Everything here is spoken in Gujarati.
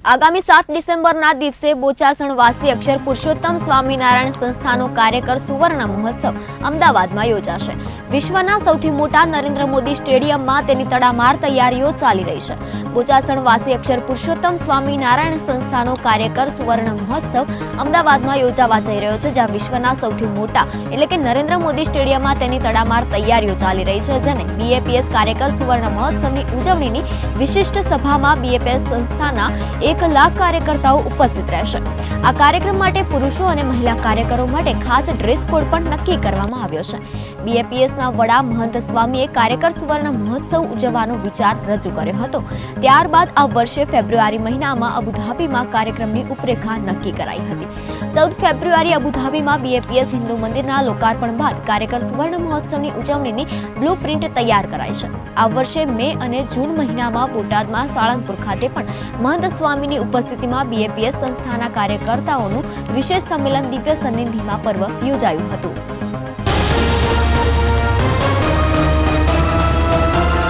આગામી 7 ડિસેમ્બરના દિવસે બોચાસણવાસી અક્ષર પુરુષોત્તમ સ્વામિનારાયણ સંસ્થાનો કાર્યકર સુવર્ણ મહોત્સવ અમદાવાદમાં યોજાશે। વિશ્વના સૌથી મોટા નરેન્દ્ર મોદી સ્ટેડિયમમાં તેની તડામાર તૈયારીઓ ચાલી રહી છે। બોચાસણવાસી અક્ષર પુરુષોત્તમ સ્વામિનારાયણ સંસ્થાનો કાર્યકર સુવર્ણ મહોત્સવ અમદાવાદમાં યોજાવા જઈ રહ્યો છે, જ્યાં વિશ્વના સૌથી મોટા એટલે કે નરેન્દ્ર મોદી સ્ટેડિયમમાં તેની તડામાર તૈયારીઓ ચાલી રહી છે, જેને બીએપીએસ કાર્યકર સુવર્ણ મહોત્સવની ઉજવણીની વિશિષ્ટ સભામાં બીએપીએસ સંસ્થાના 1 લાખ કાર્યકર્તાઓ ઉપસ્થિત રહેશે। આ કાર્યક્રમ માટે પુરુષો અને મહિલા કાર્યકરો માટે ખાસ ડ્રેસ કોડ પણ નક્કી કરવામાં આવ્યો છે। બીએપીએસના વડા મહંત સ્વામીએ કાર્યકર સુવર્ણ મહોત્સવ ઉજવવાનો વિચાર રજૂ કર્યો હતો। ત્યારબાદ આ વર્ષે ફેબ્રુઆરી મહિનામાં અબુધાબીમાં કાર્યક્રમની રૂપરેખા નક્કી કરાઈ હતી। 14 ફેબ્રુઆરી અબુધાબીમાં બીએપીએસ હિન્દુ મંદિરના લોકાર્પણ બાદ કાર્યકર સુવર્ણ મહોત્સવની ઉજવણીની બ્લુપ્રિન્ટ તૈયાર કરાઈ છે। આ વર્ષે મે અને જૂન મહિનામાં બોટાદમાં સાળંગપુર ખાતે પણ મહંત સ્વામીની ઉપસ્થિતિમાં બીએપીએસ સંસ્થાના કાર્યકર્તાઓનું વિશેષ સંમેલન દિવ્ય સન્નિધિમાં પર્વ યોજાયું હતું।